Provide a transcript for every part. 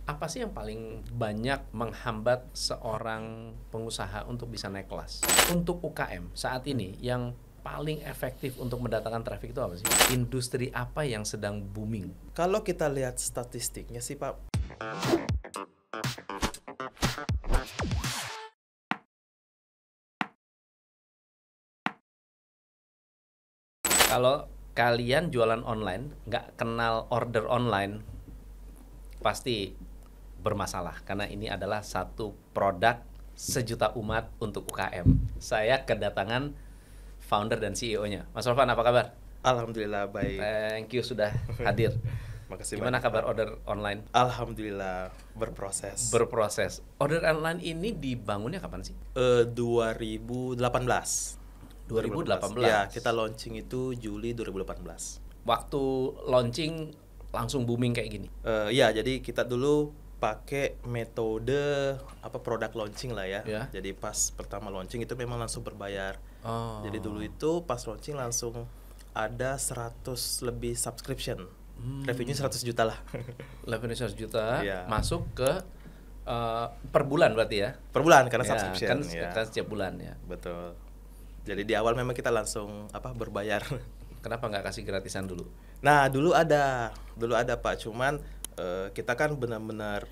Apa sih yang paling banyak menghambat seorang pengusaha untuk bisa naik kelas? Untuk UKM saat ini yang paling efektif untuk mendatangkan traffic itu apa sih? Industri apa yang sedang booming? Kalau kita lihat statistiknya sih Pak, Kalau kalian jualan online, nggak kenal order online, pasti bermasalah. Karena ini adalah satu produk sejuta umat untuk UKM. Saya kedatangan founder dan CEO-nya. Mas Rolfan, apa kabar? alhamdulillah baik. Thank you sudah hadir. Makasih Gimana banyak, kabar Pak. order online? Alhamdulillah berproses. Berproses. Order online ini dibangunnya kapan sih? 2018. 2018. Ya, kita launching itu Juli 2018. Waktu launching langsung booming kayak gini. Ya, jadi kita dulu pakai metode produk launching lah ya. Ya. Jadi pas pertama launching itu memang langsung berbayar. Oh. Jadi dulu itu pas launching langsung ada 100 lebih subscription. Revenue 100 juta lah. Revenue 100 juta Iya. masuk ke per bulan berarti ya? Per bulan karena Ya, subscription. kan setiap bulan ya. Betul. Jadi di awal memang kita langsung berbayar. Kenapa nggak kasih gratisan dulu? Nah, dulu ada Pak, cuman kita kan benar-benar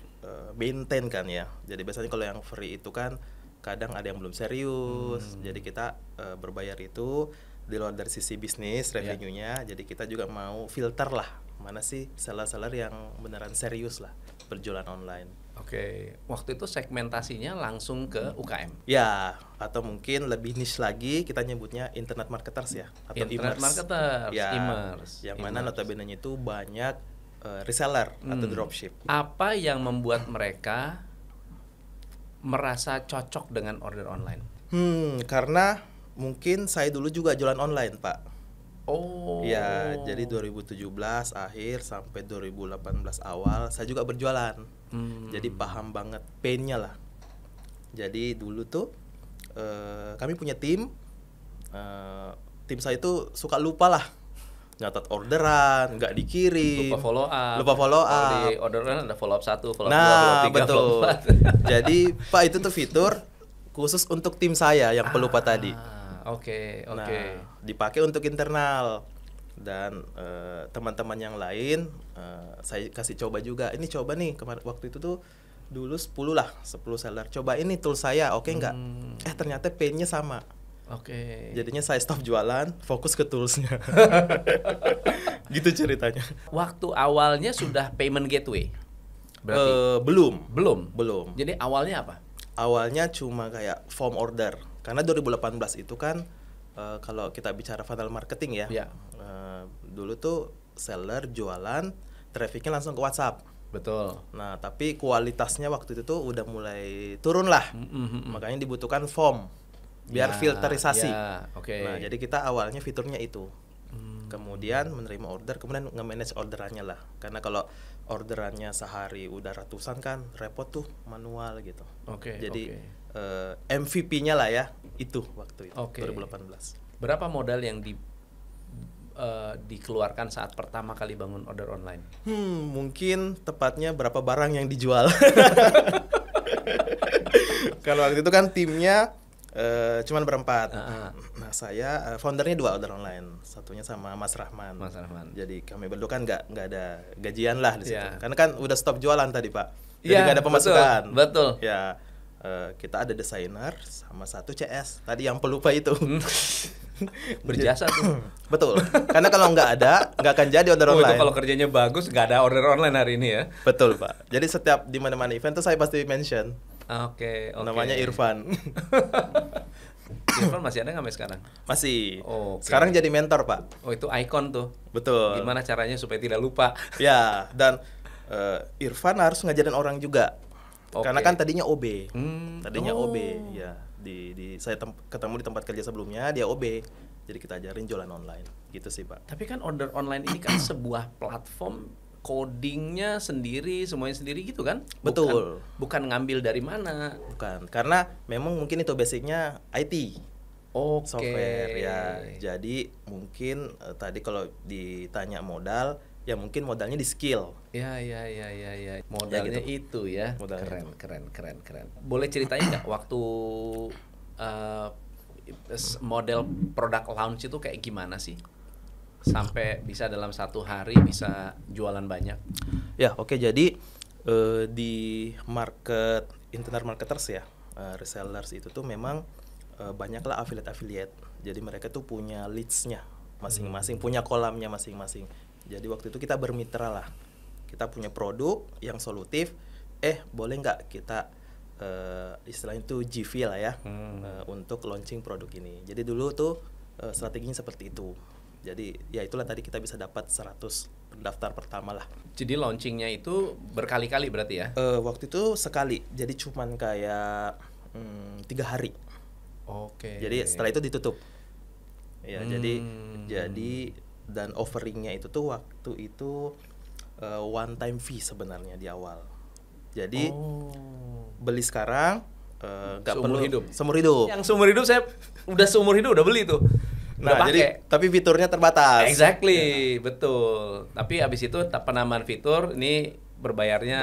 maintain kan ya. Jadi biasanya kalau yang free itu kan kadang ada yang belum serius. Jadi kita berbayar itu di luar dari sisi bisnis revenue-nya. Jadi kita juga mau filter lah mana sih seller-seller yang beneran serius lah berjualan online. Oke, waktu itu segmentasinya langsung ke UKM. Ya, atau mungkin lebih niche lagi kita nyebutnya internet marketers ya, atau Internet e-commerce. marketers, Ya, e-commerce. yang mana E-commerce. notabene-nya itu banyak reseller atau dropship. Apa yang membuat mereka merasa cocok dengan order online? Karena mungkin saya dulu juga jualan online, Pak. Oh. Ya, jadi 2017 akhir sampai 2018 awal saya juga berjualan. Jadi paham banget pain-nya lah. Jadi dulu tuh kami punya tim saya itu suka lupa lah nyatat orderan, nggak dikirim, Lupa follow up. up. Di orderan ada follow up 1, follow up 2, Nah, follow up 3, betul. follow up 4. Jadi Pak, itu tuh fitur khusus untuk tim saya yang pelupa tadi. Oke. Nah, dipakai untuk internal dan teman-teman yang lain saya kasih coba juga. Ini coba nih waktu itu tuh dulu 10 seller. Coba ini tool saya, oke nggak? Ternyata pain-nya sama. Oke. Jadinya saya stop jualan, fokus ke toolsnya. Gitu ceritanya. Waktu awalnya sudah payment gateway. Berarti Belum. Jadi awalnya apa? Awalnya cuma kayak form order. Karena 2018 itu kan kalau kita bicara funnel marketing ya. Ya. Dulu tuh seller jualan, trafficnya langsung ke WhatsApp. Betul. Nah, tapi kualitasnya waktu itu tuh udah mulai turun lah. Makanya dibutuhkan form biar filterisasi. Oke. Nah, jadi kita awalnya fiturnya itu. Kemudian menerima order, kemudian nge-manage orderannya lah. Karena kalau orderannya sehari udah ratusan kan repot tuh manual gitu. Oke. Jadi MVP-nya lah ya itu waktu itu. Oke. 2018. Berapa modal yang dikeluarkan saat pertama kali bangun order online? Mungkin tepatnya berapa barang yang dijual. Kalau waktu itu kan timnya cuman berempat. Nah, saya foundernya 2 order online. Satunya sama Mas Rahman. Jadi kami berdua kan nggak ada gajian lah di situ. Karena kan udah stop jualan tadi, Pak. Jadi nggak ada pemasukan. Betul. Ya, kita ada desainer sama 1 CS. Tadi yang pelupa itu. Berjasa tuh. Betul. Karena kalau nggak ada, nggak akan jadi order online. Itu kalau kerjanya bagus nggak ada order online hari ini ya. Betul, Pak. Jadi setiap di mana-mana event tuh saya pasti mention. Oke. Namanya Irfan. Irfan masih ada nggak sekarang? Masih. Oke. Sekarang jadi mentor, Pak. Oh, itu ikon tuh. Betul. Gimana caranya supaya tidak lupa? Ya, dan Irfan harus ngajarin orang juga. Karena kan tadinya OB. Tadinya OB, ya. Saya ketemu di tempat kerja sebelumnya, dia OB. Jadi kita ajarin jualan online. Gitu sih, Pak. Tapi kan order online ini kan sebuah platform, codingnya sendiri, semuanya sendiri gitu kan? Betul. Bukan ngambil dari mana? Bukan. Karena memang mungkin itu basicnya IT. Oke. Software ya. Jadi mungkin tadi kalau ditanya modal, ya mungkin modalnya di skill. Ya. Modalnya gitu. itu ya. Modalnya Keren. Boleh ceritain nggak waktu model produk launch itu kayak gimana sih? Sampai bisa dalam satu hari bisa jualan banyak. Ya, oke. Jadi di market internet marketers ya, resellers itu tuh memang banyaklah affiliate. Jadi mereka tuh punya leads-nya masing-masing, punya kolamnya masing-masing. Jadi waktu itu kita bermitra lah. Kita punya produk yang solutif, boleh nggak kita istilahnya itu GV lah ya, untuk launching produk ini. Jadi dulu tuh strateginya seperti itu. Jadi ya itulah tadi kita bisa dapat 100 pendaftar pertama lah. Jadi launchingnya itu berkali-kali berarti ya? Waktu itu sekali, jadi cuman kayak 3 hari. Oke. Jadi setelah itu ditutup. Ya, jadi dan offeringnya itu tuh waktu itu one time fee sebenarnya di awal. Jadi beli sekarang nggak perlu seumur hidup. Yang seumur hidup saya seumur hidup udah beli tuh. Nah, jadi tapi fiturnya terbatas. Exactly, betul. Tapi abis itu penambahan fitur ini berbayarnya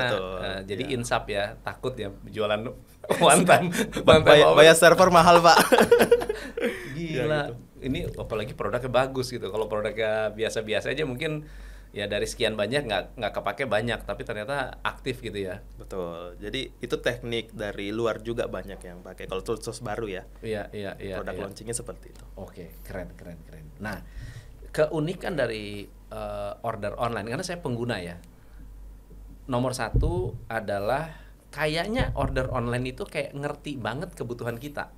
jadi insap ya, takut ya jualan one time. Bayar server mahal, Pak. Gila. Ya, gitu. Ini apalagi produknya bagus gitu. Kalau produknya biasa-biasa aja mungkin ya dari sekian banyak nggak kepake banyak, tapi ternyata aktif gitu ya. Betul. Jadi itu teknik dari luar juga banyak yang pakai. Kalau tools baru ya. Iya. Produk launchingnya seperti itu. Oke, keren. Nah, keunikan dari order online, karena saya pengguna ya. Nomor satu adalah kayaknya order online itu kayak ngerti banget kebutuhan kita.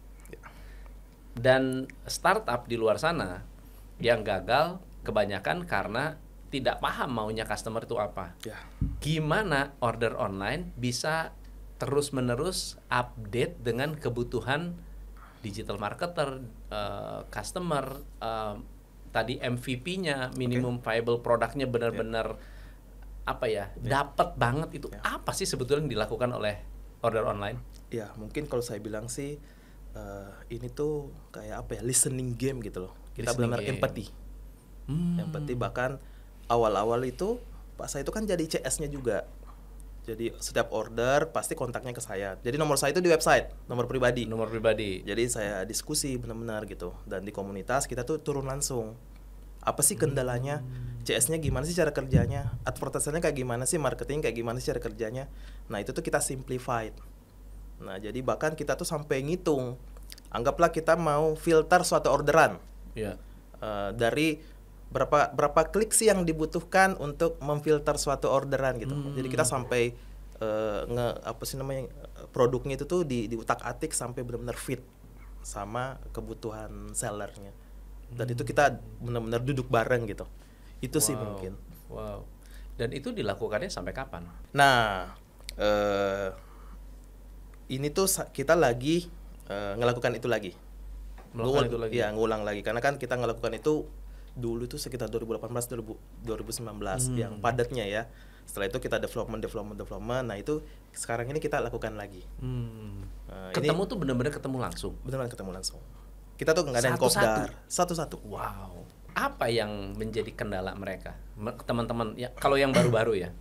Dan startup di luar sana yang gagal kebanyakan karena tidak paham maunya customer itu apa. Ya. Gimana order online bisa terus-menerus update dengan kebutuhan digital marketer, customer, tadi MVP-nya, minimum viable produknya benar-benar dapat banget itu. Apa sih sebetulnya yang dilakukan oleh order online? Ya, mungkin kalau saya bilang sih ini tuh kayak listening game gitu loh. Kita benar-benar empati. Empati, bahkan awal-awal itu Pak saya itu kan jadi CS-nya juga. Jadi setiap order pasti kontaknya ke saya. Jadi nomor saya itu di website, nomor pribadi. Jadi saya diskusi benar-benar gitu. Dan di komunitas kita tuh turun langsung. Apa sih kendalanya? CS-nya gimana sih cara kerjanya? Advertisenya kayak gimana sih? Marketing kayak gimana sih cara kerjanya? Nah, itu tuh kita simplified. Nah, jadi bahkan kita tuh sampai ngitung. Anggaplah kita mau filter suatu orderan. Iya. Dari berapa klik sih yang dibutuhkan untuk memfilter suatu orderan gitu. Jadi kita sampai produknya itu tuh diutak-atik sampai benar-benar fit sama kebutuhan sellernya. Dan itu kita benar-benar duduk bareng gitu. Itu sih mungkin. Wow. Dan itu dilakukannya sampai kapan? Nah, ini tuh kita lagi ngelakukan itu lagi. Ya, ngulang lagi. Karena kan kita ngelakukan itu dulu itu sekitar 2018-2019 yang padatnya ya. Setelah itu kita development. Nah, itu sekarang ini kita lakukan lagi. Ketemu tuh benar-benar ketemu langsung. Benar-benar ketemu langsung. Kita tuh nggak ada yang kopdar. Satu-satu. Wow. Apa yang menjadi kendala mereka? Teman-teman ya, kalau yang baru-baru ya.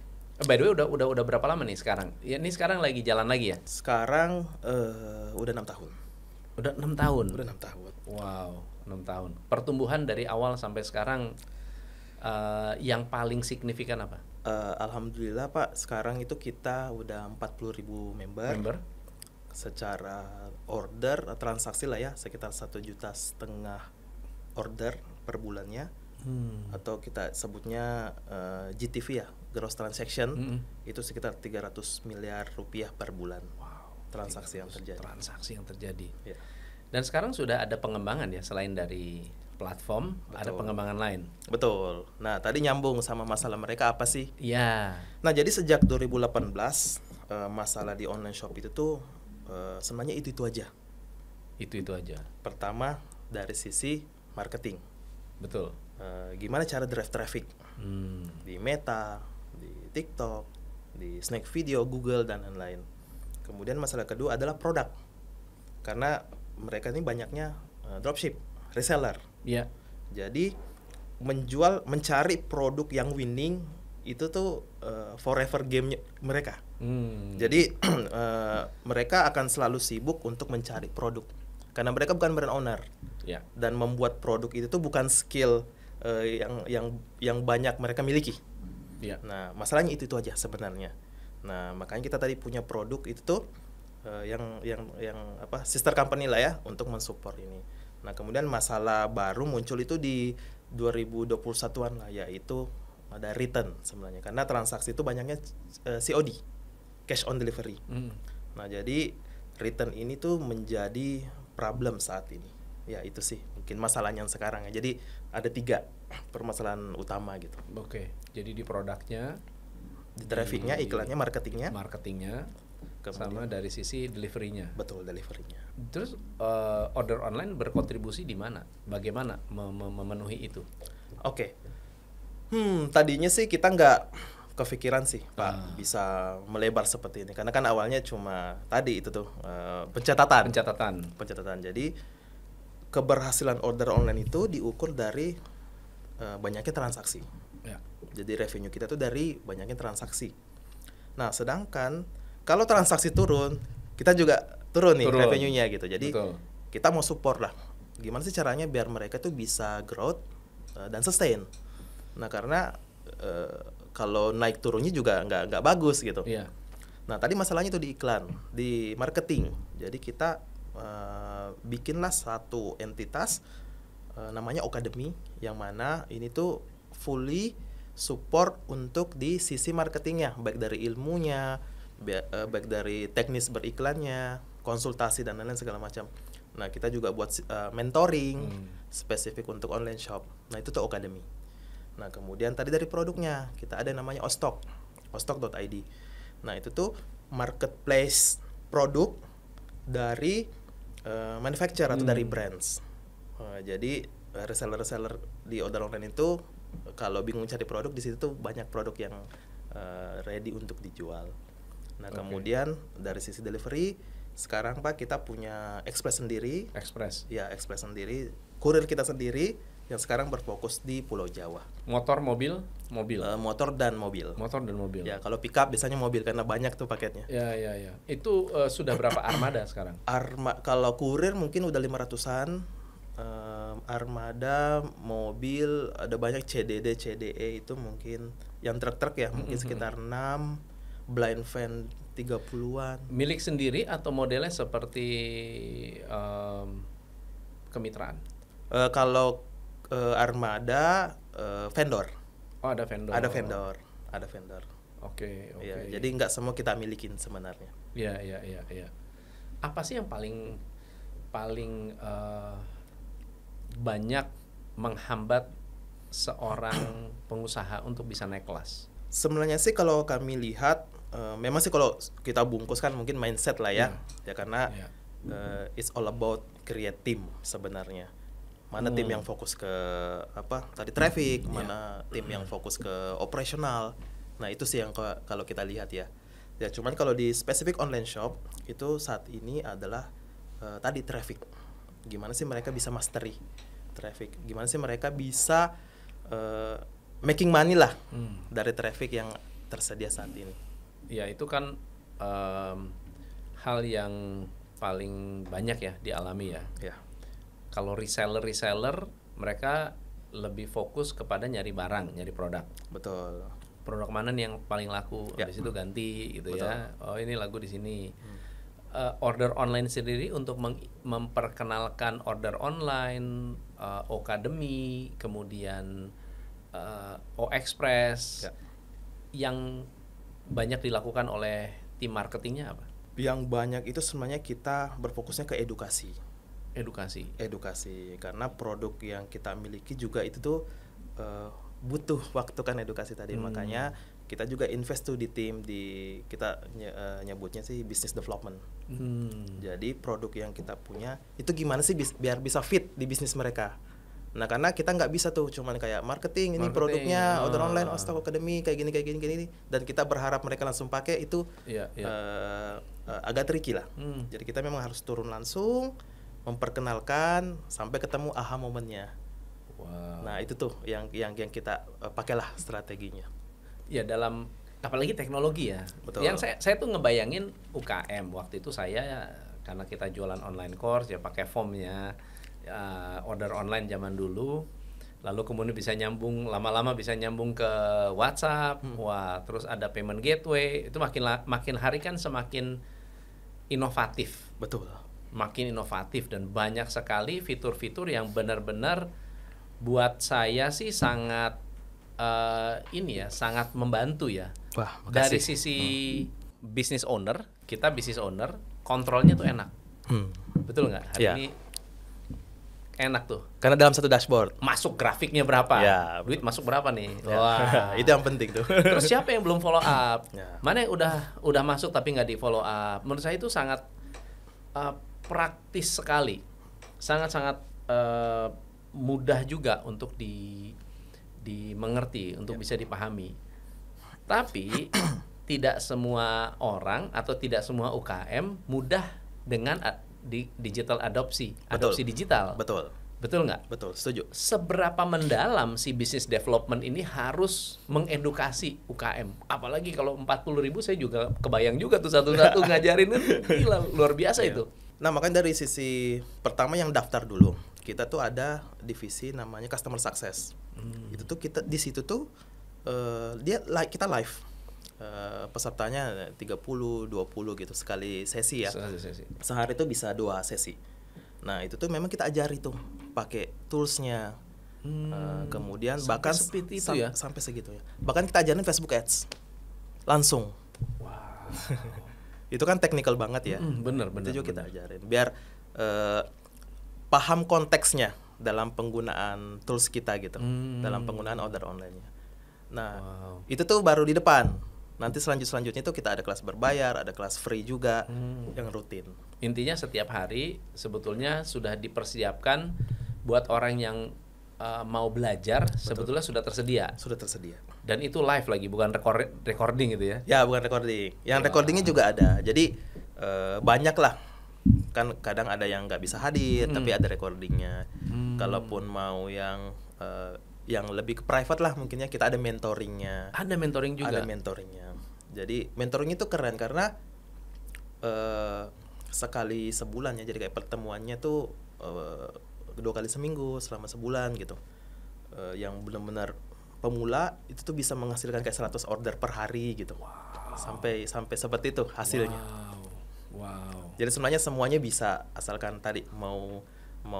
By the way udah berapa lama nih sekarang? Ya, ini sekarang lagi jalan lagi ya? Sekarang udah 6 tahun. Udah 6 tahun. Udah 6 tahun. Wow, 6 tahun. Pertumbuhan dari awal sampai sekarang yang paling signifikan apa? Alhamdulillah Pak, sekarang itu kita udah 40.000 member. Secara order transaksi lah ya, sekitar 1,5 juta order per bulannya. Atau kita sebutnya GTV ya, gross transaction. Itu sekitar 300 miliar rupiah per bulan. Wow, transaksi yang terjadi. Ya. Dan sekarang sudah ada pengembangan ya, selain dari platform. Betul. Ada pengembangan lain. Betul. Nah, tadi nyambung sama masalah mereka apa sih? Ya. Nah, jadi sejak 2018 masalah di online shop itu tuh sebenarnya itu aja. Itu aja. Pertama dari sisi marketing. Betul. Gimana cara drive traffic di Meta, di TikTok, di Snack Video, Google dan lain-lain. Kemudian masalah kedua adalah produk. Karena mereka ini banyaknya dropship, reseller. Iya. Jadi mencari produk yang winning itu tuh forever game mereka. Hmm. Jadi mereka akan selalu sibuk untuk mencari produk karena mereka bukan brand owner. Ya. Dan membuat produk itu tuh bukan skill yang banyak mereka miliki. Ya. Nah, masalahnya itu aja sebenarnya. Nah, makanya kita tadi punya produk itu tuh yang apa, sister company lah ya untuk mensupport ini. Nah, kemudian masalah baru muncul itu di 2021-an lah, yaitu ada return sebenarnya. Karena transaksi itu banyaknya COD, cash on delivery. Nah, jadi return ini tuh menjadi problem saat ini. Ya, itu sih mungkin masalahnya yang sekarang ya. Jadi ada 3 permasalahan utama gitu. Oke. Jadi di produknya, Di trafficnya, iklannya, marketingnya, sama dari sisi deliverynya. betul, deliverynya. Terus order online berkontribusi di mana? Bagaimana memenuhi itu? Oke. Tadinya sih kita nggak kepikiran sih, Pak, bisa melebar seperti ini. Karena kan awalnya cuma tadi itu tuh pencatatan. Jadi keberhasilan order online itu diukur dari banyaknya transaksi. Ya. Jadi revenue kita tuh dari banyaknya transaksi. Nah, sedangkan kalau transaksi turun, kita juga turun nih revenue-nya gitu. Jadi kita mau support lah. Gimana sih caranya biar mereka tuh bisa growth dan sustain. Nah, karena kalau naik turunnya juga nggak bagus gitu. Iya. Nah, tadi masalahnya tuh di iklan, di marketing. Jadi kita bikinlah satu entitas namanya Ocademy, yang mana ini tuh fully support untuk di sisi marketingnya, baik dari ilmunya, baik dari teknis beriklannya, konsultasi dan lain-lain segala macam. Nah, kita juga buat mentoring spesifik untuk online shop. Nah, itu tuh Ocademy. Nah, kemudian tadi dari produknya kita ada namanya Ostok, ostok.id. Nah, itu tuh marketplace produk dari manufacturer atau dari brands. Jadi reseller-reseller di order online itu kalau bingung cari produk, di situ tuh banyak produk yang ready untuk dijual. Nah, kemudian dari sisi delivery sekarang Pak kita punya Express sendiri. Express sendiri, kurir kita sendiri yang sekarang berfokus di Pulau Jawa. Motor, mobil? Motor dan mobil. Ya, kalau pick up biasanya mobil karena banyak tuh paketnya. Ya. Itu sudah berapa armada sekarang? Kalau kurir mungkin udah 500-an. Armada, mobil ada banyak, CDD, CDE itu mungkin yang truk-truk ya, mungkin sekitar 6, blind van 30-an. Milik sendiri atau modelnya seperti kemitraan? Kalau armada vendor. Oh, ada vendor. Ada vendor. Oke. Ya, jadi nggak semua kita milikin sebenarnya. Iya. Apa sih yang paling banyak menghambat seorang pengusaha untuk bisa naik kelas? Sebenarnya sih kalau kami lihat, memang sih kalau kita bungkus kan mungkin mindset lah ya. Ya karena it's all about create team sebenarnya. Mana tim yang fokus ke traffic, mana tim yang fokus ke operasional. Nah, itu sih yang kalau kita lihat ya. Ya cuman kalau di spesifik online shop itu saat ini adalah tadi traffic. Gimana sih mereka bisa mastery traffic? Gimana sih mereka bisa making money lah dari traffic yang tersedia saat ini? Ya, itu kan hal yang paling banyak ya dialami ya. Kalau reseller mereka lebih fokus kepada nyari barang, nyari produk. Betul. Produk mana nih yang paling laku? Habis itu ganti gitu. Betul. Ya. Oh, ini laku di sini. Order online sendiri untuk memperkenalkan order online, Ocademy, kemudian O-Express, yang banyak dilakukan oleh tim marketingnya apa? Yang banyak itu sebenarnya kita berfokusnya ke edukasi. Karena produk yang kita miliki juga itu tuh butuh waktu kan edukasi tadi. Makanya kita juga invest tuh di tim, kita nyebutnya sih business development. Jadi produk yang kita punya itu gimana sih biar bisa fit di bisnis mereka. Nah, karena kita nggak bisa tuh cuman kayak marketing ini produknya order online, Ostok Ocademy kayak gini dan kita berharap mereka langsung pakai itu agak tricky lah. Jadi kita memang harus turun langsung, memperkenalkan sampai ketemu aha momennya. Nah, itu tuh yang kita pakailah strateginya. Ya dalam apalagi teknologi ya. Betul. Yang saya tuh ngebayangin UKM waktu itu saya karena kita jualan online course ya pakai formnya order online zaman dulu. Lalu kemudian bisa nyambung lama-lama bisa nyambung ke WhatsApp. Wah, terus ada payment gateway. Itu makin hari kan semakin inovatif. Betul. Makin inovatif dan banyak sekali fitur-fitur yang benar-benar buat saya sih sangat sangat membantu ya. Wah, makasih. Dari sisi business owner, kita business owner, kontrolnya tuh enak. Betul nggak? Hari Ya. ini enak tuh. Karena dalam satu dashboard. Masuk grafiknya berapa? Ya, Duit masuk berapa nih? Ya. Wah. Itu yang penting tuh. Terus siapa yang belum follow up? Ya. Mana yang udah masuk tapi nggak di follow up? Menurut saya itu sangat praktis sekali, sangat-sangat mudah juga untuk dimengerti, untuk bisa dipahami. Tapi tidak semua orang atau tidak semua UKM mudah dengan digital adopsi digital. Betul. Betul nggak? Betul, setuju. Seberapa mendalam si business development ini harus mengedukasi UKM? Apalagi kalau 40.000 saya juga kebayang juga tuh satu-satu ngajarin kan gila luar biasa itu. Nah, makanya dari sisi pertama yang daftar dulu. Kita tuh ada divisi namanya customer success. Itu tuh kita di situ tuh kita live. Pesertanya 30, 20 gitu sekali sesi ya. Sehari itu bisa 2 sesi. Nah, itu tuh memang kita ajari tuh pakai toolsnya. Kemudian Sampai bahkan seperti itu ya? sampai segitu ya. Bahkan kita ajarin Facebook Ads. Langsung. Wow. Itu kan teknikal banget ya. Bener. Itu juga kita ajarin biar paham konteksnya dalam penggunaan tools kita gitu, dalam penggunaan order online-nya. Nah, itu tuh baru di depan. Nanti selanjutnya itu kita ada kelas berbayar, ada kelas free juga yang rutin. Intinya setiap hari sebetulnya sudah dipersiapkan buat orang yang mau belajar. Betul. Sebetulnya sudah tersedia. Sudah tersedia. Dan itu live lagi, bukan recording gitu ya? Ya, bukan recording. Yang recordingnya juga ada. Jadi banyak lah. Kan kadang ada yang nggak bisa hadir, tapi ada recordingnya. Kalaupun mau yang lebih ke private lah, mungkinnya kita ada mentoringnya. Ada mentoring juga. Ada mentoringnya. Jadi mentoring itu keren karena sekali sebulan ya. Jadi kayak pertemuannya tuh 2 kali seminggu selama sebulan gitu. Yang benar-benar pemula itu tuh bisa menghasilkan kayak 100 order per hari gitu. Wow. Sampai seperti itu hasilnya. Wow. Jadi sebenarnya semuanya bisa asalkan tadi mau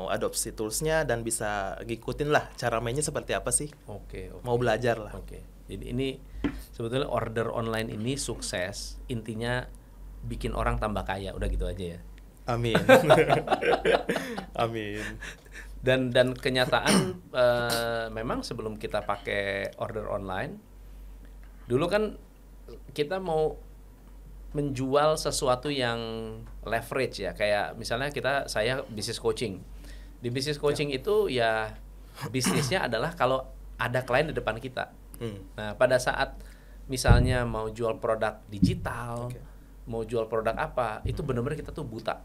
adopsi toolsnya dan bisa ngikutin lah cara mainnya seperti apa sih. Oke. Mau belajar lah. Oke. Jadi ini sebetulnya order online ini sukses, intinya bikin orang tambah kaya, udah gitu aja ya. Amin. Amin. Dan kenyataan memang sebelum kita pakai order online, dulu kan kita mau menjual sesuatu yang leverage ya, kayak misalnya saya business coaching. Di business coaching itu ya bisnisnya adalah kalau ada klien di depan kita. Nah, pada saat misalnya mau jual produk digital, mau jual produk apa, itu benar-benar kita tuh buta.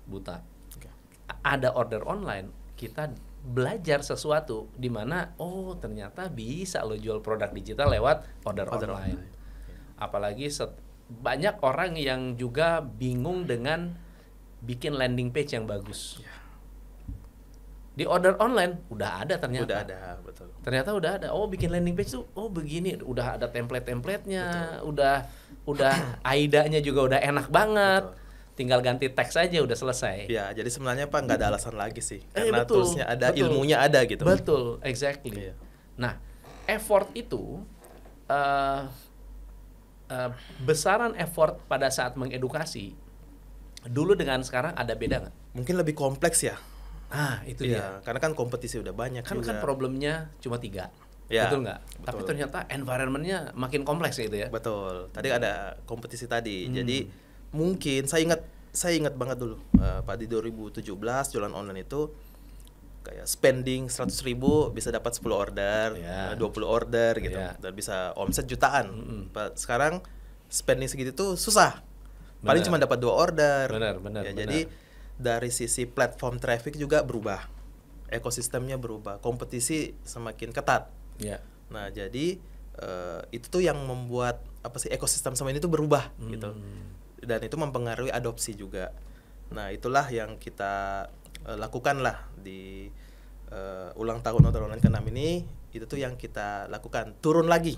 Buta. Ada order online, kita belajar sesuatu di mana ternyata bisa lo jual produk digital lewat order online. Apalagi banyak orang yang juga bingung dengan bikin landing page yang bagus. Di order online udah ada ternyata. Udah ada, betul. Ternyata udah ada. Bikin landing page tuh begini, udah ada template-templatenya, udah AIDA-nya juga udah enak banget. Betul. Tinggal ganti teks aja udah selesai. Ya, jadi sebenarnya Pak nggak ada alasan lagi sih. Karena toolsnya ada, ilmunya ada gitu. Betul, exactly. Nah, effort itu besaran effort pada saat mengedukasi dulu dengan sekarang ada beda nggak? Mungkin lebih kompleks ya. Itu dia. Karena kan kompetisi udah banyak kan juga. Kan problemnya cuma 3. Ya, betul nggak? Tapi ternyata environment-nya makin kompleks gitu ya. Betul. Tadi ada kompetisi tadi. Jadi mungkin saya ingat banget dulu Pak di 2017 jualan online itu kayak spending 100.000 bisa dapat 10 order, 20 order gitu, dan bisa omset jutaan. Sekarang spending segitu tuh susah, paling cuma dapat 2 order. Benar. Jadi dari sisi platform traffic juga berubah, ekosistemnya berubah, kompetisi semakin ketat. Nah jadi itu tuh yang membuat apa sih ekosistem sama ini tuh berubah gitu, dan itu mempengaruhi adopsi juga. Nah itulah yang kita lakukan lah di ulang tahun order online ke-6 ini. Itu tuh yang kita lakukan, turun lagi,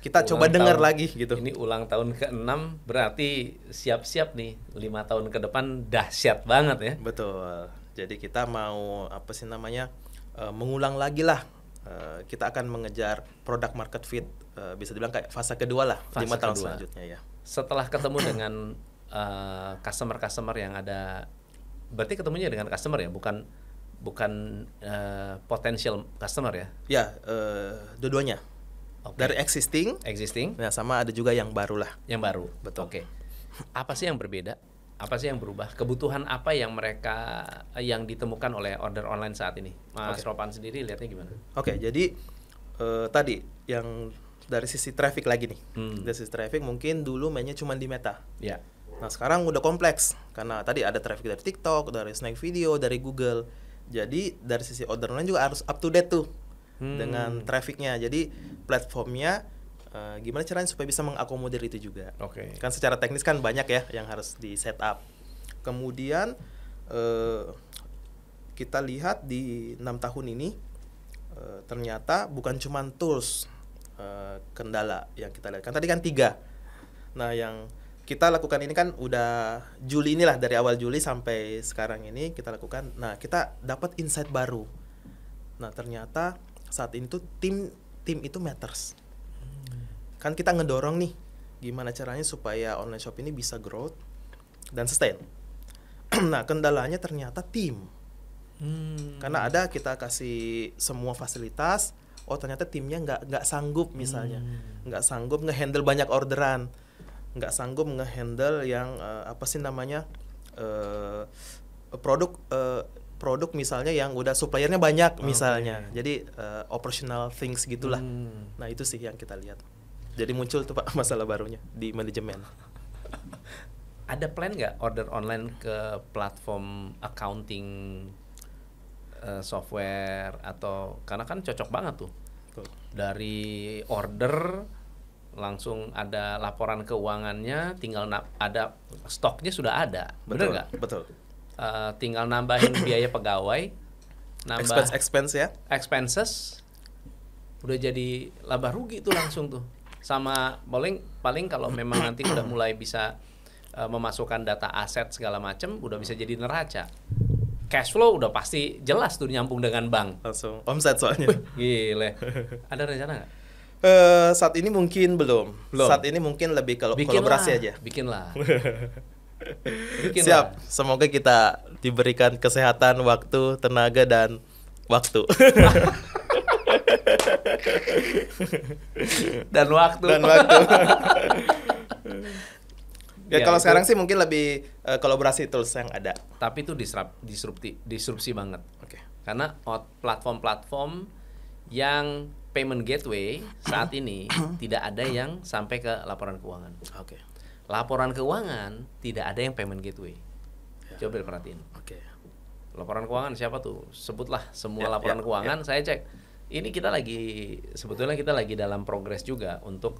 kita coba dengar lagi gitu. Ini ulang tahun ke-6 berarti siap-siap nih 5 tahun ke depan dahsyat banget ya. Betul. Jadi kita mau apa sih namanya mengulang lagi lah. Kita akan mengejar product market fit, bisa dibilang kayak fase kedua lah, 5 tahun selanjutnya ya. Setelah ketemu dengan customer yang ada, berarti ketemunya dengan customer ya, bukan potential customer ya? Ya, dua-duanya. Dari existing, nah sama ada juga yang baru lah. Yang baru. Betul. Oke. Apa sih yang berbeda? Apa sih yang berubah? Kebutuhan apa yang yang ditemukan oleh order online saat ini? Mas Ropan sendiri lihatnya gimana? Oke, jadi tadi yang dari sisi traffic lagi nih. Dari sisi traffic mungkin dulu mainnya cuma di Meta. Ya. Nah sekarang udah kompleks karena tadi ada traffic dari TikTok, dari Snack Video, dari Google. Jadi dari sisi order online juga harus up to date tuh dengan trafficnya. Jadi platformnya gimana caranya supaya bisa mengakomodir itu juga. Kan secara teknis kan banyak ya yang harus di setup. Kemudian kita lihat di 6 tahun ini ternyata bukan cuma tools kendala yang kita lihat. Kan tadi kan 3. Nah yang kita lakukan ini kan udah Juli inilah, dari awal Juli sampai sekarang ini kita lakukan. Nah kita dapat insight baru. Nah ternyata saat ini tuh tim itu matters. Kan kita ngedorong nih gimana caranya supaya online shop ini bisa growth dan sustain. Nah kendalanya ternyata tim. Karena ada kita kasih semua fasilitas, ternyata timnya nggak sanggup, misalnya nggak sanggup ngehandle banyak orderan, nggak sanggup ngehandle yang apa sih namanya produk misalnya yang udah suppliernya banyak misalnya. Jadi operational things gitulah. Nah itu sih yang kita lihat. Jadi muncul tuh Pak masalah barunya di manajemen. Ada plan nggak order online ke platform accounting software, atau karena kan cocok banget tuh. Dari order langsung ada laporan keuangannya, tinggal ada stoknya sudah ada. Bener nggak? Betul. Tinggal nambahin biaya pegawai, nambah expenses, udah jadi laba rugi tuh langsung tuh. Sama paling kalau memang nanti udah mulai bisa memasukkan data aset segala macam, udah bisa jadi neraca. Cash flow udah pasti jelas tuh nyambung dengan bank. Langsung omset soalnya. Gile. Ada rencana nggak? Saat ini mungkin belum. Saat ini mungkin lebih kolaborasi aja. Bikinlah. Siap. Semoga kita diberikan kesehatan, waktu, tenaga, dan waktu. Dan waktu. Ya kalau sekarang sih mungkin lebih kolaborasi tools yang ada. Tapi itu disrupsi banget. Karena platform-platform yang payment gateway saat ini tidak ada yang sampai ke laporan keuangan. Laporan keuangan tidak ada yang payment gateway. Coba diperhatiin. Laporan keuangan siapa tuh? Sebutlah semua laporan keuangan. Saya cek. Ini sebetulnya kita lagi dalam progres juga untuk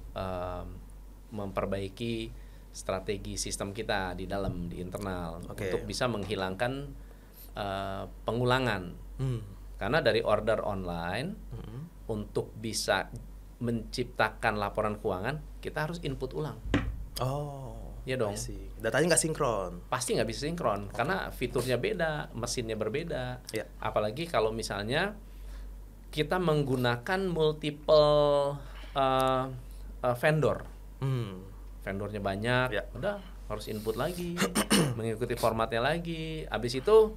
memperbaiki strategi sistem kita di internal untuk bisa menghilangkan pengulangan. Karena dari order online untuk bisa menciptakan laporan keuangan kita harus input ulang. Ya dong. Datanya nggak sinkron. Pasti nggak bisa sinkron karena fiturnya beda, mesinnya berbeda. Apalagi kalau misalnya kita menggunakan multiple vendor. Vendornya banyak, udah harus input lagi, mengikuti formatnya lagi. Abis itu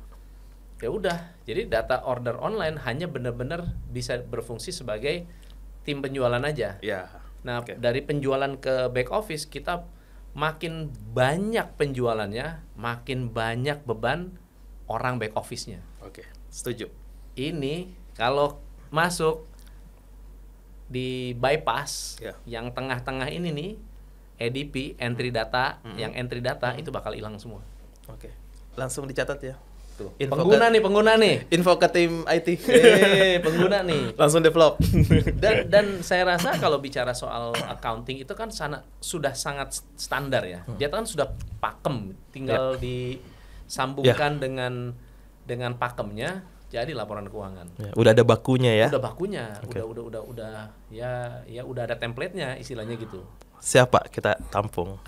ya udah. Jadi data order online hanya benar-benar bisa berfungsi sebagai tim penjualan aja. Nah, dari penjualan ke back office kita makin banyak penjualannya, makin banyak beban orang back office-nya. Setuju. Ini kalau masuk di bypass yang tengah-tengah ini nih, EDP, entry data, yang entry data itu bakal hilang semua. Langsung dicatat ya. Tuh. Info Pengguna nih. Info ke tim IT. Pengguna nih. Langsung develop. Dan saya rasa kalau bicara soal accounting itu kan sudah sangat standar ya. Dia kan sudah pakem, tinggal disambungkan dengan pakemnya jadi laporan keuangan. Ya, udah ada bakunya ya. Udah bakunya, udah ya udah ada template-nya istilahnya gitu. Siapa kita tampung?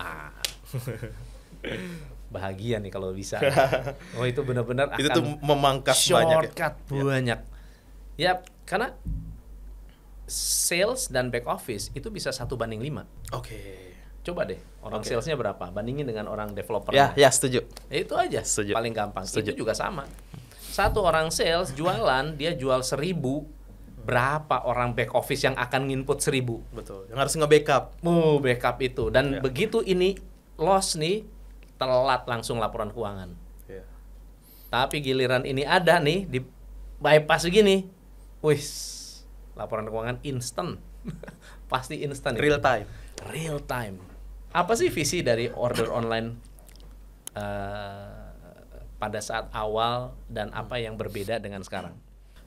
Bahagia nih kalau bisa. Oh itu benar-benar akan itu tuh memangkas shortcut banyak. Ya karena sales dan back office itu bisa 1:5. Oke. Coba deh orang salesnya berapa bandingin dengan orang developer. Ya setuju. Ya, itu aja Setuju. paling gampang. Setuju. Itu juga sama. Satu orang sales jualan, dia jual 1.000, berapa orang back office yang akan nginput 1.000? Betul. Yang harus nge-backup. Backup itu. Dan begitu ini loss nih, telat langsung laporan keuangan. Ya. Tapi giliran ini ada nih, di bypass begini, wih, laporan keuangan instan. Pasti instan. Real time. Real time. Apa sih visi dari order online pada saat awal dan apa yang berbeda dengan sekarang?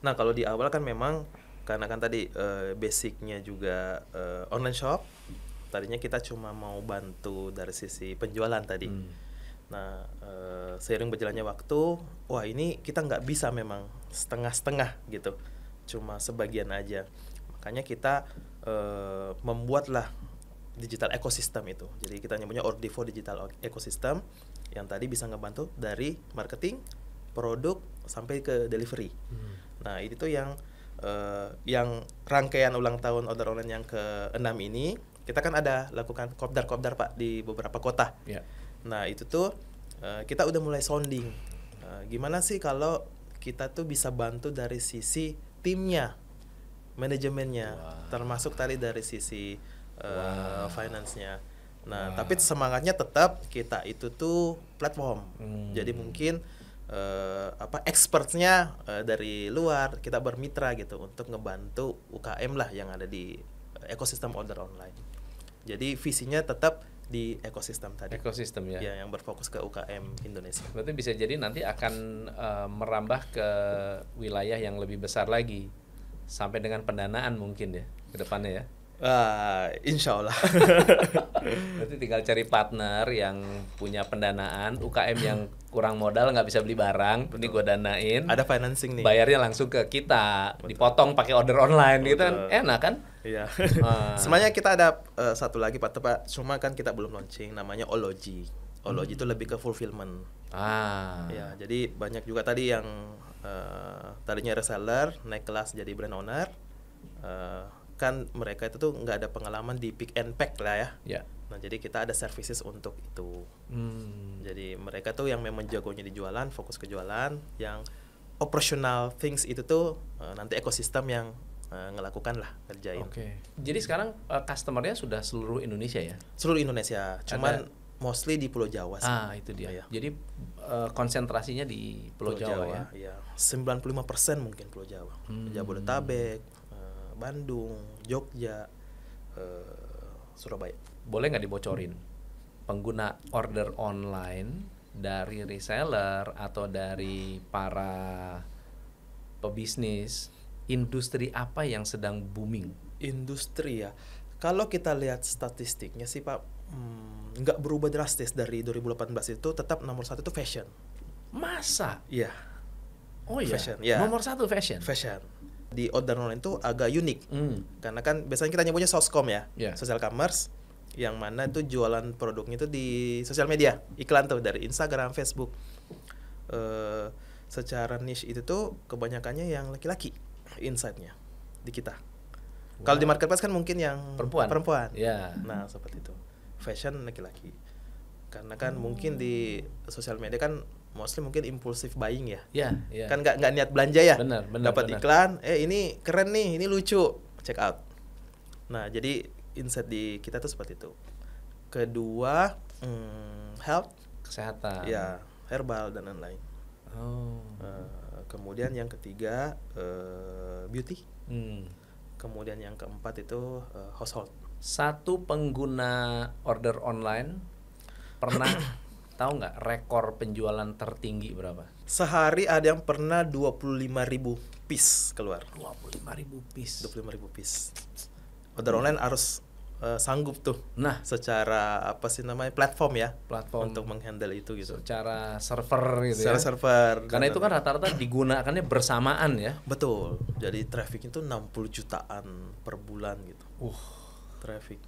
Nah kalau di awal kan memang karena kan tadi basicnya juga online shop. Tadinya kita cuma mau bantu dari sisi penjualan tadi. Nah seiring berjalannya waktu, wah ini kita nggak bisa memang setengah-setengah gitu, cuma sebagian aja. Makanya kita membuatlah digital ecosystem itu. Jadi kita nyebutnya Ordivo Digital Ecosystem yang tadi bisa ngebantu dari marketing, produk sampai ke delivery. Nah itu tuh yang rangkaian ulang tahun order online yang ke-6 ini kita kan ada lakukan kopdar Pak di beberapa kota. Yeah. Nah itu tuh kita udah mulai sounding. Gimana sih kalau kita tuh bisa bantu dari sisi timnya, manajemennya, termasuk tadi dari sisi finance-nya. Nah, tapi semangatnya tetap kita itu tuh platform. Jadi mungkin experts-nya dari luar kita bermitra gitu untuk ngebantu UKM lah yang ada di ekosistem order online. Jadi visinya tetap di ekosistem tadi. Ekosistem ya. Ya, yang berfokus ke UKM Indonesia. Berarti bisa jadi nanti akan merambah ke wilayah yang lebih besar lagi sampai dengan pendanaan mungkin ya ke depannya ya. Insya Allah. Berarti tinggal cari partner yang punya pendanaan, UKM yang kurang modal nggak bisa beli barang, ini gue danain. Ada financing nih. Bayarnya langsung ke kita, dipotong pakai order online gitu kan, enak kan? Iya. Sebenarnya kita ada satu lagi Pak, cuma kan kita belum launching, namanya Ology. Ology itu lebih ke fulfillment. Ya, jadi banyak juga tadi yang tadinya reseller naik kelas jadi brand owner. Kan mereka itu tuh nggak ada pengalaman di pick and pack lah ya. Yeah. Nah jadi kita ada services untuk itu. Jadi mereka tuh yang memang jagonya di jualan, fokus ke jualan. Yang operational things itu tuh nanti ekosistem yang ngelakukan lah, kerjain. Oke. Jadi sekarang customernya sudah seluruh Indonesia ya? Seluruh Indonesia, cuman mostly di Pulau Jawa sih. Itu dia. Ya. Jadi konsentrasinya di Pulau Jawa ya? Iya. 95% mungkin Pulau Jawa. Jabodetabek, Bandung, Jogja, Surabaya. Boleh nggak dibocorin pengguna order online dari reseller atau dari para pebisnis, industri apa yang sedang booming? Industri ya, kalau kita lihat statistiknya sih Pak, nggak berubah drastis dari 2018 itu, tetap nomor 1 itu fashion. Masa? Iya. Oh iya. Fashion, ya. Nomor 1 fashion. Fashion. Di order online itu agak unik, karena kan biasanya kita nyebutnya soscom ya, social commerce, yang mana itu jualan produknya itu di sosial media, iklan tuh dari Instagram, Facebook. Secara niche itu tuh kebanyakannya yang laki-laki, insight-nya di kita. Kalau di marketplace kan mungkin yang perempuan. Yeah. Nah seperti itu. Fashion laki-laki. Karena kan mungkin di sosial media kan mostly mungkin impulsive buying ya. Kan nggak niat belanja ya. Benar. Dapat iklan, ini keren nih, ini lucu, check out. Nah jadi insight di kita tuh seperti itu. Kedua, health, kesehatan. Ya, herbal dan lain-lain. Kemudian yang ketiga beauty. Kemudian yang keempat itu household. Satu pengguna order online pernah tahu nggak rekor penjualan tertinggi berapa? Sehari ada yang pernah 25.000 piece keluar. 25.000 piece. 25.000 piece. Order online harus sanggup tuh. Nah, secara apa sih namanya, platform ya, platform untuk menghandle itu gitu. secara server gitu Secara ya. server. Karena itu kan rata-rata digunakannya bersamaan ya. Betul. Jadi traffic itu 60 jutaan per bulan gitu. Traffic.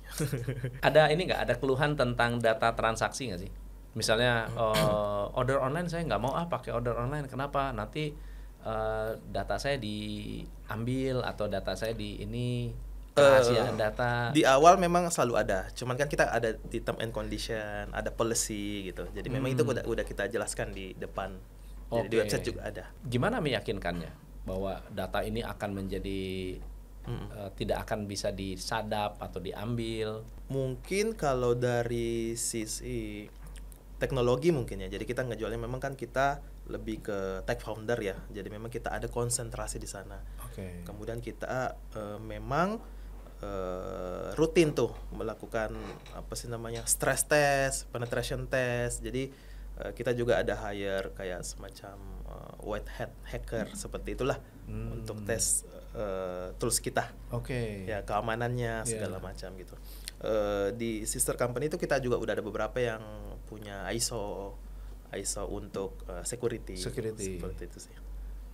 Ada ini nggak? Ada keluhan tentang data transaksi nggak sih? Misalnya order online saya nggak mau pakai order online. Kenapa? Nanti data saya diambil atau data saya di ini kerahasiaan data. Di awal memang selalu ada. Cuman kan kita ada di term and condition, ada policy gitu. Jadi memang itu udah kita jelaskan di depan. Jadi di website juga ada. Gimana meyakinkannya bahwa data ini akan menjadi tidak akan bisa disadap atau diambil? Mungkin kalau dari sisi teknologi mungkin ya. Jadi kita ngejualnya memang kan kita lebih ke tech founder ya. Jadi memang kita ada konsentrasi di sana. Kemudian kita memang rutin tuh melakukan apa sih namanya, stress test, penetration test. Jadi kita juga ada hire kayak semacam white hat hacker seperti itulah untuk tes tools kita. Ya, keamanannya segala macam gitu. Di sister company itu kita juga udah ada beberapa yang punya ISO untuk security. Seperti itu sih.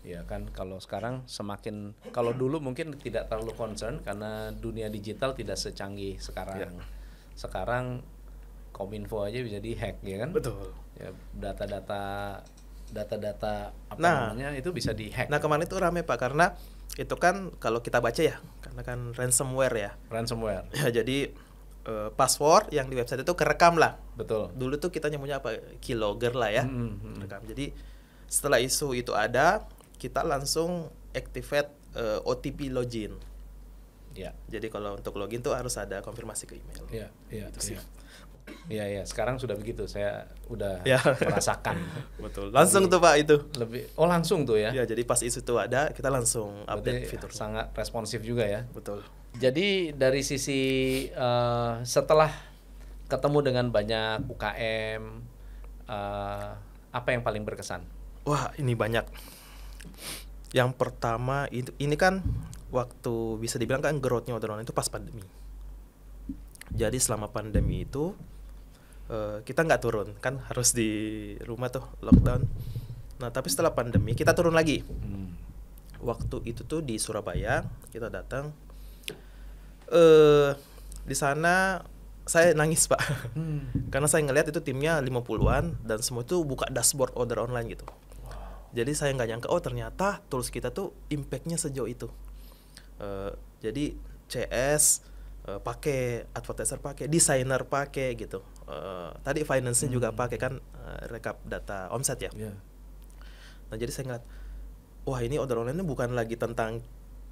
Ya kan, kalau sekarang semakin, kalau dulu mungkin tidak terlalu concern karena dunia digital tidak secanggih sekarang. Sekarang Kominfo aja bisa dihack ya kan? Betul. Ya, data-data apa namanya itu bisa dihack. Nah, kemarin itu rame Pak, karena itu kan kalau kita baca ya, karena kan ransomware ya. Ransomware. Ya, jadi password yang di website itu kerekam lah. Betul. Dulu tuh kita nyebutnya apa? Keylogger lah ya. Rekam. Jadi setelah isu itu ada, kita langsung activate OTP login. Ya. Jadi kalau untuk login tuh harus ada konfirmasi ke email. Iya. Gitu sih. Iya. Sekarang sudah begitu. Saya udah Ya. merasakan. Betul. Langsung tuh Pak itu. Langsung tuh ya. Ya, jadi pas isu itu ada, kita langsung update fitur. Sangat responsif juga ya. Betul. Jadi dari sisi setelah ketemu dengan banyak UKM, apa yang paling berkesan? Wah, ini banyak. Yang pertama ini kan waktu bisa dibilang kan growth-nya order online itu pas pandemi. Jadi selama pandemi itu kita nggak turun, kan harus di rumah tuh, lockdown. Nah, tapi setelah pandemi kita turun lagi. Waktu itu tuh di Surabaya kita datang. Di sana saya nangis Pak. Karena saya ngelihat itu timnya 50-an dan semua itu buka dashboard order online gitu. Jadi saya nggak nyangka, ternyata tools kita tuh impact-nya sejauh itu. Jadi CS pakai, advertiser pakai, designer pakai gitu. Tadi finance-nya juga pakai kan, rekap data omset ya. Nah, jadi saya ngeliat, wah ini order online-nya bukan lagi tentang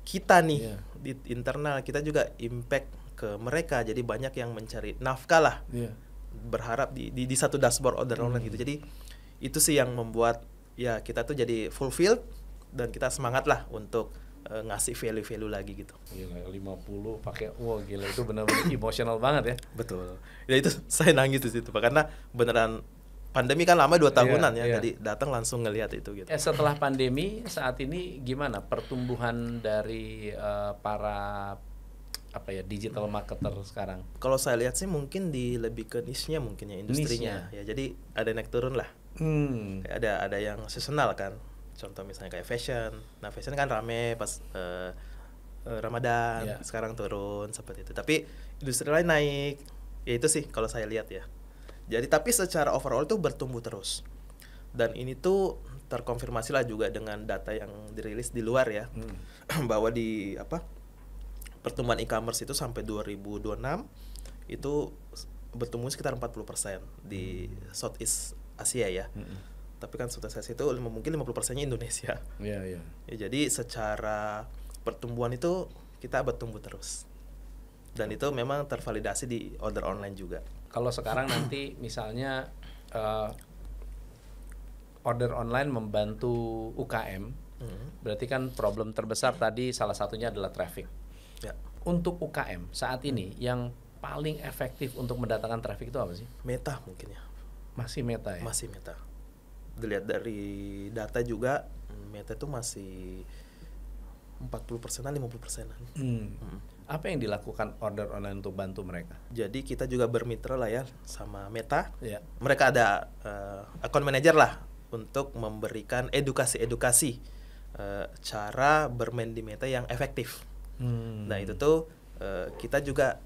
kita nih di internal, kita juga impact ke mereka. Jadi banyak yang mencari nafkah lah, berharap di satu dashboard order online gitu. Jadi itu sih yang membuat ya kita tuh jadi fulfilled dan kita semangat lah untuk ngasih value lagi gitu. Gila, 50 pakai, gila itu benar-benar emosional banget ya. Betul. Ya itu saya nangis di situ Pak, karena beneran pandemi kan lama 2 tahunan jadi datang langsung ngelihat itu gitu. Setelah pandemi saat ini gimana pertumbuhan dari para digital marketer sekarang? Kalau saya lihat sih mungkin lebih ke niche-nya mungkin ya, industrinya. Ya, jadi ada naik turun lah. Ada yang seasonal kan. Contoh misalnya kayak fashion. Nah, fashion kan rame pas Ramadan, sekarang turun seperti itu. Tapi industri lain naik. Ya itu sih kalau saya lihat ya. Jadi tapi secara overall tuh bertumbuh terus. Dan ini tuh terkonfirmasi lah juga dengan data yang dirilis di luar ya. Bahwa di pertumbuhan e-commerce itu sampai 2026 itu bertumbuh sekitar 40% di Southeast Asia ya. Tapi kan Southeast Asia itu mungkin 50%-nya Indonesia. Ya, jadi secara pertumbuhan itu kita bertumbuh terus. Dan itu memang tervalidasi di order online juga. Kalau sekarang nanti misalnya order online membantu UKM, berarti kan problem terbesar tadi salah satunya adalah traffic. Ya. Untuk UKM saat ini yang paling efektif untuk mendatangkan traffic itu apa sih? Meta mungkin ya. Masih Meta ya? Masih Meta. Dilihat dari data juga, Meta itu masih 40%-an, 50%-an. Apa yang dilakukan order online untuk bantu mereka? Jadi kita juga bermitra lah ya sama Meta. Ya. Mereka ada account manager lah untuk memberikan edukasi cara bermain di Meta yang efektif. Nah itu tuh kita juga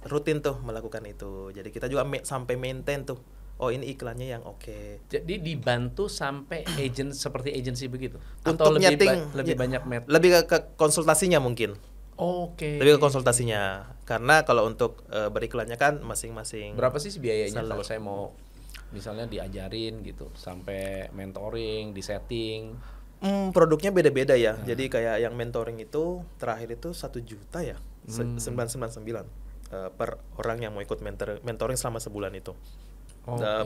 rutin tuh melakukan itu. Jadi kita juga sampai maintain tuh. Oh ini iklannya yang oke. Jadi dibantu sampai seperti agensi begitu? Untuk Atau lebih nyeting, lebih banyak lebih ke konsultasinya mungkin. Oke. Lebih ke konsultasinya. Karena kalau untuk beriklannya kan masing-masing. Berapa sih biayanya seller. kalau saya mau misalnya diajarin gitu, sampai mentoring, disetting? Produknya beda-beda ya. Jadi kayak yang mentoring itu terakhir itu 1 juta ya, 999 per orang yang mau ikut mentoring selama sebulan itu.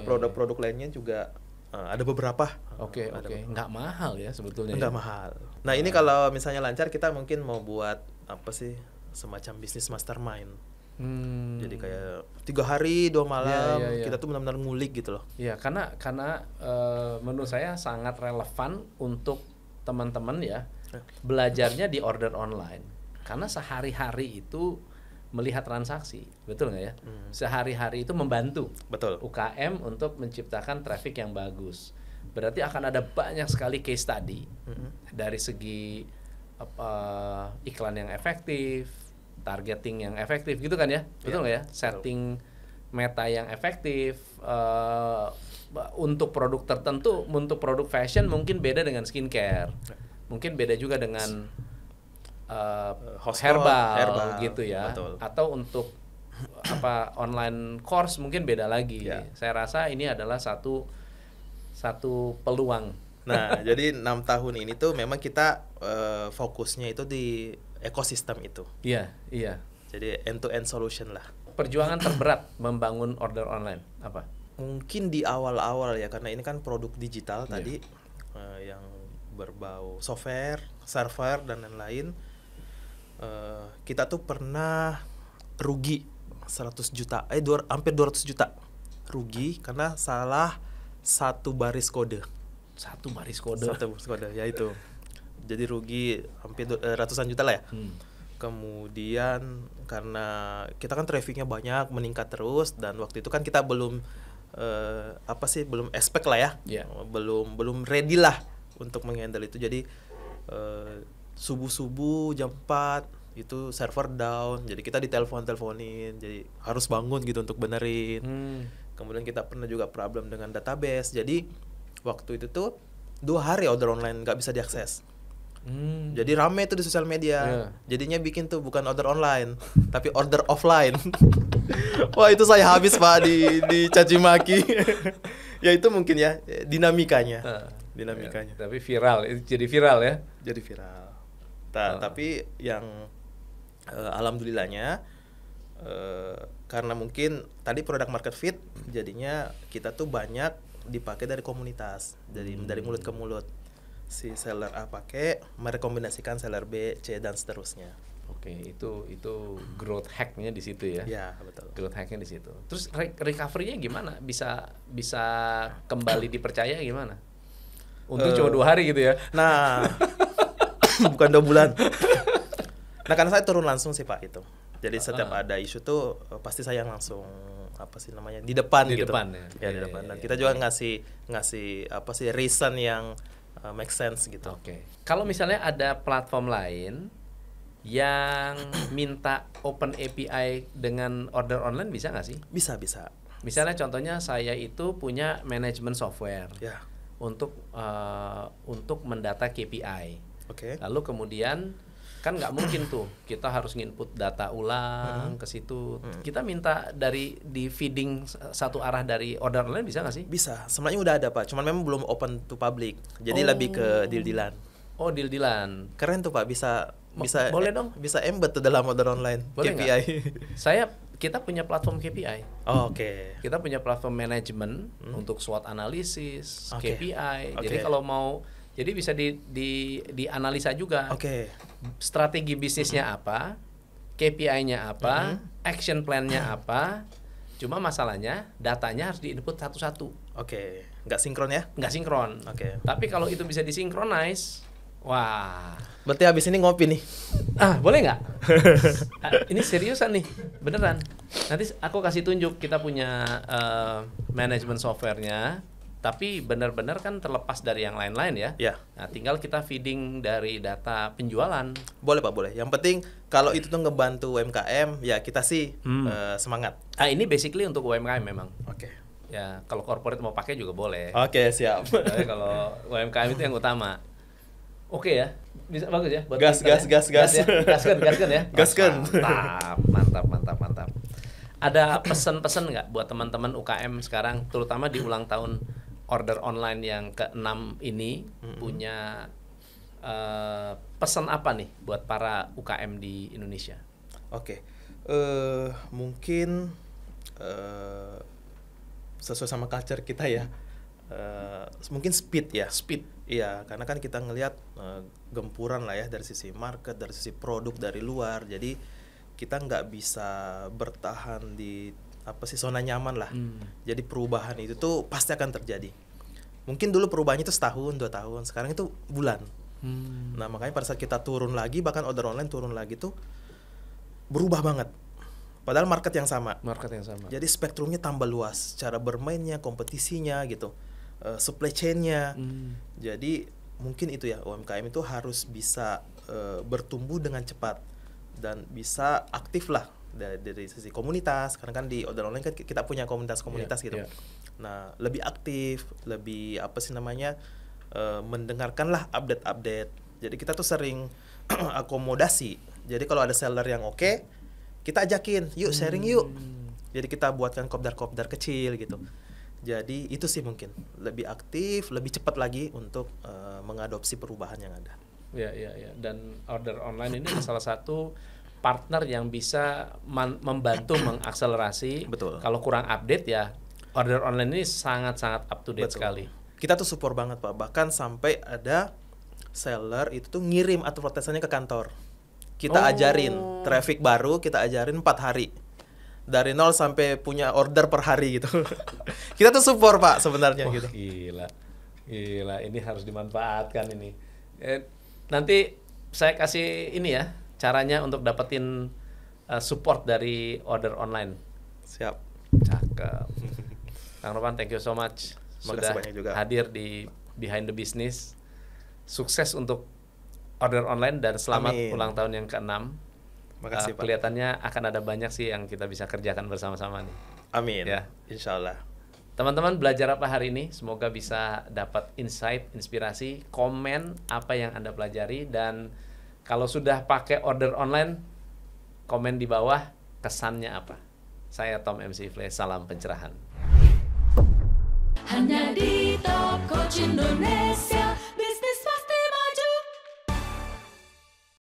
Produk-produk lainnya juga ada beberapa. Oke. Nggak mahal ya sebetulnya. Nggak mahal. Nah ini kalau misalnya lancar kita mungkin mau buat apa sih semacam bisnis mastermind. Jadi kayak 3 hari 2 malam kita tuh benar-benar ngulik gitu loh. Iya, karena menurut saya sangat relevan untuk teman-teman ya belajarnya di order online. Karena sehari-hari itu melihat transaksi, betul nggak ya? Sehari-hari itu membantu Betul. UKM untuk menciptakan traffic yang bagus. Berarti akan ada banyak sekali case study dari segi iklan yang efektif, targeting yang efektif, gitu kan ya? Betul nggak ya? Setting meta yang efektif untuk produk tertentu, untuk produk fashion mungkin beda dengan skincare, mungkin beda juga dengan herbal gitu ya. Betul. Atau untuk online course mungkin beda lagi. Saya rasa ini adalah satu peluang. Nah, jadi 6 tahun ini tuh memang kita fokusnya itu di ekosistem itu. Iya. Jadi end to end solution lah. Perjuangan terberat membangun order online apa? Mungkin di awal-awal ya, karena ini kan produk digital tadi yang berbau software, server dan lain-lain. Kita tuh pernah rugi 100 juta, hampir 200 juta rugi karena salah satu baris kode. Satu baris kode, ya itu. Jadi rugi hampir ratusan juta lah ya. Kemudian karena kita kan trafficnya banyak, meningkat terus, dan waktu itu kan kita belum belum expect lah ya, belum ready lah untuk menghandle itu. Jadi subuh jam 4 itu server down, jadi kita diteleponin, jadi harus bangun gitu untuk benerin. Kemudian kita pernah juga problem dengan database, jadi waktu itu tuh 2 hari order online nggak bisa diakses. Jadi rame tuh di sosial media. Jadinya bikin tuh bukan order online tapi order offline. Wah itu saya habis Pak di caci maki. Ya itu mungkin ya dinamikanya. Tapi viral, jadi viral ya. Jadi viral. Tapi yang alhamdulillahnya karena mungkin tadi produk market fit, jadinya kita tuh banyak dipakai dari komunitas, dari mulut ke mulut. Si seller A pakai, merekomendasikan seller B, C dan seterusnya. Oke, itu growth hack-nya di situ ya. Ya, betul. Growth hack-nya di situ. Terus recovery-nya gimana? Bisa kembali dipercaya gimana? Untung cuma 2 hari gitu ya. Nah, bukan 2 bulan. Nah, karena saya turun langsung sih Pak itu. Jadi setiap ada isu tuh pasti saya langsung di depan gitu. Ya, di depan. Dan kita juga ngasih reason yang make sense gitu. Oke. Kalau misalnya ada platform lain yang minta open API dengan order online, bisa nggak sih? Bisa. Misalnya contohnya saya itu punya manajemen software untuk mendata KPI. Oke. Lalu kemudian kan nggak mungkin tuh kita harus nginput data ulang ke situ. Kita minta di feeding satu arah dari order online, bisa nggak sih? Bisa, sebenarnya udah ada Pak, cuman memang belum open to public, jadi lebih ke deal-dealan. Oh, deal-dealan. Keren tuh Pak, bisa boleh dong. Bisa embed tuh dalam order online. Boleh KPI. Kita punya platform KPI. Oke. Kita punya platform manajemen untuk SWOT analisis, KPI. Jadi kalau mau, jadi bisa dianalisa juga. Strategi bisnisnya apa, KPI-nya apa, action plan-nya apa, Cuma masalahnya datanya harus diinput satu-satu. Oke, nggak sinkron ya? Nggak sinkron. Oke. Tapi kalau itu bisa disinkronize, wah. Berarti habis ini ngopi nih. Boleh nggak? Ini seriusan nih, beneran. Nanti aku kasih tunjuk, kita punya manajemen softwarenya, tapi benar-benar kan terlepas dari yang lain-lain ya. Ya. Nah, tinggal kita feeding dari data penjualan. Boleh Pak, boleh. Yang penting kalau itu tuh ngebantu UMKM, ya kita sih semangat. Ini basically untuk UMKM memang. Oke. Ya, kalau corporate mau pakai juga boleh. Oke, siap. Tapi kalau UMKM itu yang utama. Oke ya, bisa bagus ya. Buat Gas, Twitter gas, ya? gas. Ya? Gaskan ya. Gaskan. Mantap. Ada pesan-pesan nggak buat teman-teman UKM sekarang, terutama di ulang tahun order online yang ke-6 ini, punya pesan apa nih buat para UKM di Indonesia? Oke. Mungkin sesuai sama culture kita ya. Mungkin speed ya. Speed. Iya, karena kan kita ngelihat gempuran lah ya dari sisi market, dari sisi produk dari luar. Jadi kita nggak bisa bertahan di zona nyaman lah. Jadi perubahan itu tuh pasti akan terjadi. Mungkin dulu perubahannya itu setahun, 2 tahun. Sekarang itu bulan. Nah, makanya pada saat kita turun lagi, bahkan order online turun lagi tuh berubah banget. Padahal market yang sama. Jadi spektrumnya tambah luas, cara bermainnya, kompetisinya gitu, supply chain-nya. Jadi mungkin itu ya, UMKM itu harus bisa bertumbuh dengan cepat dan bisa aktif lah dari sisi komunitas. Karena kan di order online kan kita punya komunitas-komunitas gitu. Nah, lebih aktif, lebih mendengarkan lah update-update. Jadi kita tuh sering akomodasi. Jadi kalau ada seller yang oke, kita ajakin, yuk sharing yuk. Jadi kita buatkan kopdar-kopdar kecil gitu. Jadi itu sih mungkin lebih aktif, lebih cepat lagi untuk mengadopsi perubahan yang ada. Ya. Dan order online ini salah satu partner yang bisa membantu mengakselerasi. Betul. Kalau kurang update ya, order online ini sangat-sangat up to date. Betul. Sekali. Kita tuh support banget Pak. Bahkan sampai ada seller itu tuh ngirim advertisannya ke kantor. Kita ajarin traffic baru, kita ajarin 4 hari. Dari 0 sampai punya order per hari gitu. Kita tuh support Pak sebenarnya gitu. Gila, ini harus dimanfaatkan ini. Nanti saya kasih ini ya, caranya untuk dapetin support dari order online. Siap. Cakep. Kang Ropan, thank you so much sudah hadir di Behind the Business. Sukses untuk order online dan selamat ulang tahun yang ke-6. Makasih Pak. Kelihatannya akan ada banyak sih yang kita bisa kerjakan bersama-sama nih. Amin. Ya. Insyaallah. Teman-teman belajar apa hari ini? Semoga bisa dapat insight, inspirasi, komen apa yang Anda pelajari, dan kalau sudah pakai order online, komen di bawah kesannya apa. Saya Tom MC Fle, salam pencerahan. Hanya di